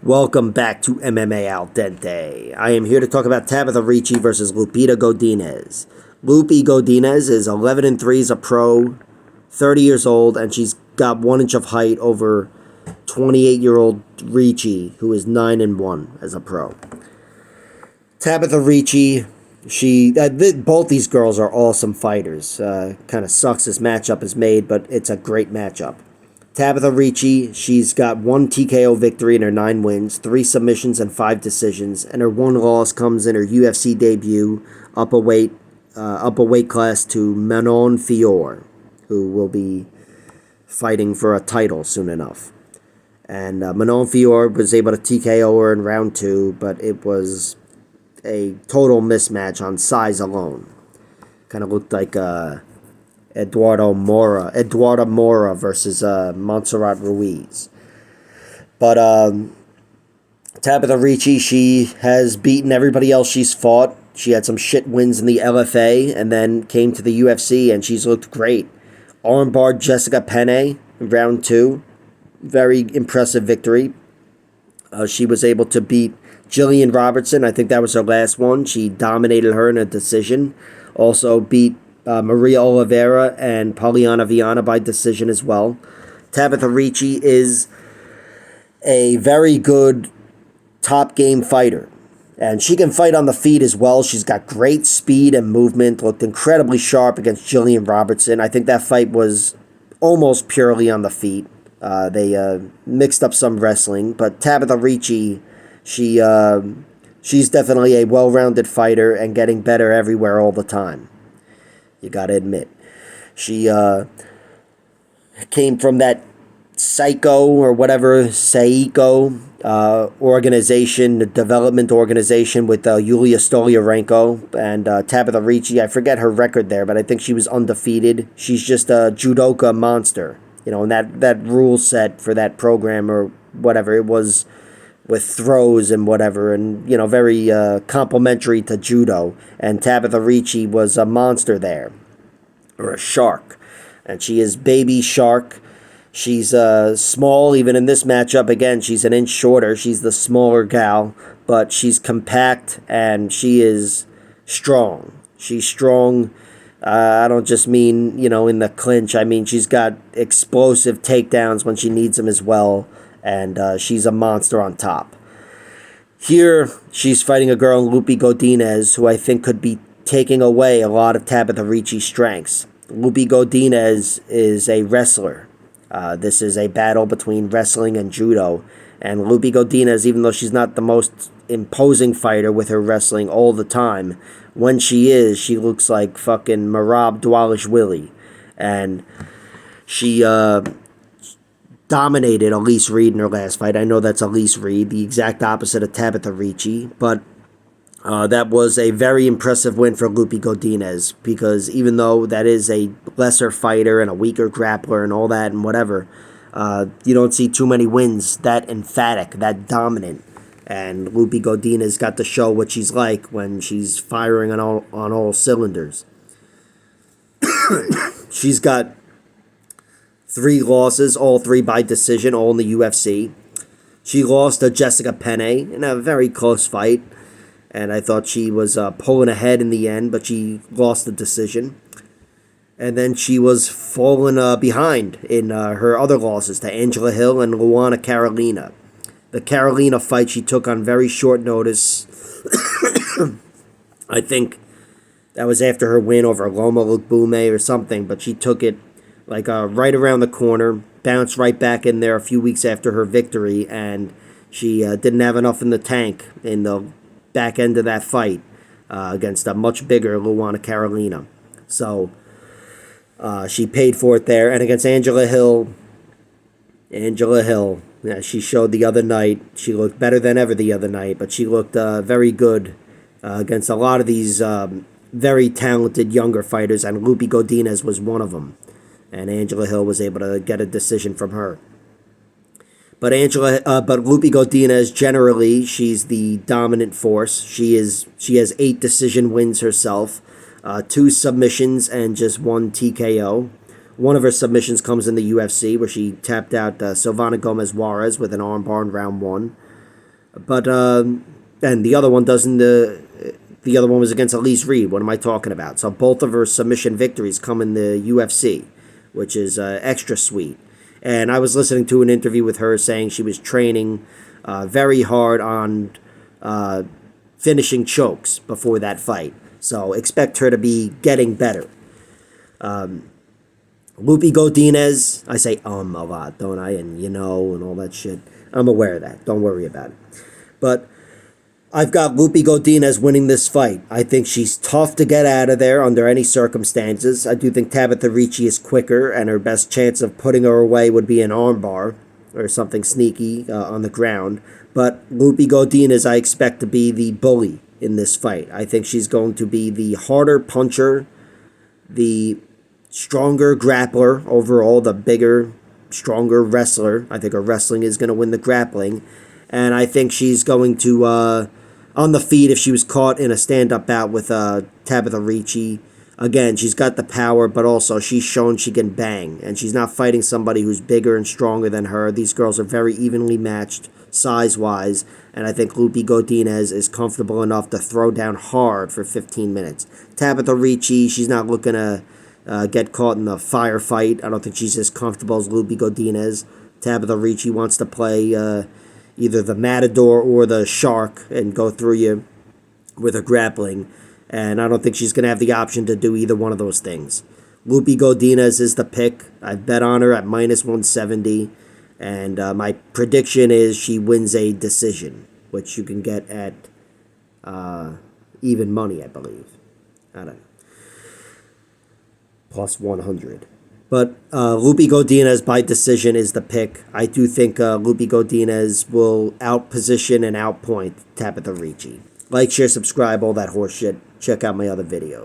Welcome back to MMA Al Dente. I am here to talk about Tabatha Ricci versus Lupita Godinez. Lupi Godinez is 11-3 as a pro, 30 years old, and she's got 1 inch of height over 28-year-old Ricci, who is 9-1 as a pro. Tabatha Ricci, both these girls are awesome fighters. Kind of sucks this matchup is made, but it's a great matchup. Tabatha Ricci, she's got 1 TKO victory in her 9 wins, 3 submissions, and 5 decisions, and her 1 loss comes in her UFC debut, up a weight class to Manon Fior, who will be fighting for a title soon enough. And Manon Fior was able to TKO her in round 2, but it was a total mismatch on size alone. Kind of looked like Eduardo Mora versus Montserrat Ruiz. But Tabatha Ricci, she has beaten everybody else she's fought. She had some shit wins in the LFA and then came to the UFC, and she's looked great. Armbarred Jessica Penne in round 2. Very impressive victory. She was able to beat Jillian Robertson. I think that was her last one. She dominated her in a decision. Also beat Maria Oliveira and Poliana Viana by decision as well. Tabatha Ricci is a very good top game fighter, and she can fight on the feet as well. She's got great speed and movement, looked incredibly sharp against Jillian Robertson. I think that fight was almost purely on the feet. They mixed up some wrestling, but Tabatha Ricci, she's definitely a well-rounded fighter and getting better everywhere all the time. You gotta admit. She came from that Psycho or whatever, Seiko organization, the development organization with Yulia Stolyarenko. And Tabatha Ricci, I forget her record there, but I think she was undefeated. She's just a judoka monster. You know, and that rule set for that program or whatever, it was with throws and whatever, and, you know, very complimentary to judo. And Tabatha Ricci was a monster there, or a shark. And she is baby shark. She's small, even in this matchup. Again, she's an inch shorter. She's the smaller gal, but she's compact and she is strong. She's strong. I don't just mean, you know, in the clinch. I mean, she's got explosive takedowns when she needs them as well. And she's a monster on top. Here, she's fighting a girl, Lupi Godinez, who I think could be taking away a lot of Tabatha Ricci's strengths. Lupi Godinez is a wrestler. This is a battle between wrestling and judo. And Lupi Godinez, even though she's not the most imposing fighter with her wrestling all the time, when she is, she looks like fucking Merab Dvalishvili. And she dominated Elise Reed in her last fight. I know that's Elise Reed, the exact opposite of Tabatha Ricci, but that was a very impressive win for Lupi Godinez, because even though that is a lesser fighter and a weaker grappler and all that and whatever, you don't see too many wins that emphatic, that dominant. And Lupi Godinez got to show what she's like when she's firing on all cylinders. She's got 3 losses, all 3 by decision, all in the UFC. She lost to Jessica Penne in a very close fight, and I thought she was pulling ahead in the end, but she lost the decision. And then she was falling behind in her other losses to Angela Hill and Luana Carolina. The Carolina fight she took on very short notice. I think that was after her win over Loma Lukbume or something, but she took it like right around the corner, bounced right back in there a few weeks after her victory, and she didn't have enough in the tank in the back end of that fight against a much bigger Luana Carolina. So she paid for it there. And against Angela Hill, yeah, she showed the other night. She looked better than ever the other night, but she looked very good against a lot of these very talented younger fighters, and Lupi Godinez was one of them. And Angela Hill was able to get a decision from her. But Lupi Godinez, generally, she's the dominant force. She has 8 decision wins herself, 2 submissions and just 1 TKO. One of her submissions comes in the UFC, where she tapped out Silvana Gomez Juarez with an armbar in round 1. But and the other one doesn't. The other one was against Elise Reed. What am I talking about? So both of her submission victories come in the UFC, which is extra sweet. And I was listening to an interview with her saying she was training very hard on finishing chokes before that fight. So expect her to be getting better. Lupi Godinez, I say a lot, don't I? And and all that shit. I'm aware of that. Don't worry about it. But I've got Lupi Godinez winning this fight. I think she's tough to get out of there under any circumstances. I do think Tabatha Ricci is quicker, and her best chance of putting her away would be an armbar or something sneaky on the ground. But Lupi Godinez, I expect to be the bully in this fight. I think she's going to be the harder puncher, the stronger grappler overall, the bigger, stronger wrestler. I think her wrestling is going to win the grappling. And I think she's going to, on the feet, if she was caught in a stand-up bout with Tabatha Ricci, again, she's got the power, but also she's shown she can bang. And she's not fighting somebody who's bigger and stronger than her. These girls are very evenly matched size-wise. And I think Lupi Godinez is comfortable enough to throw down hard for 15 minutes. Tabatha Ricci, she's not looking to get caught in the firefight. I don't think she's as comfortable as Lupi Godinez. Tabatha Ricci wants to play either the matador or the shark and go through you with her grappling. And I don't think she's going to have the option to do either one of those things. Lupi Godinez is the pick. I bet on her at minus 170. And my prediction is she wins a decision, which you can get at even money, I believe. I don't know. Plus 100. But Lupi Godinez by decision is the pick. I do think Lupi Godinez will outposition and outpoint Tabatha Ricci. Like, share, subscribe, all that horse shit. Check out my other videos.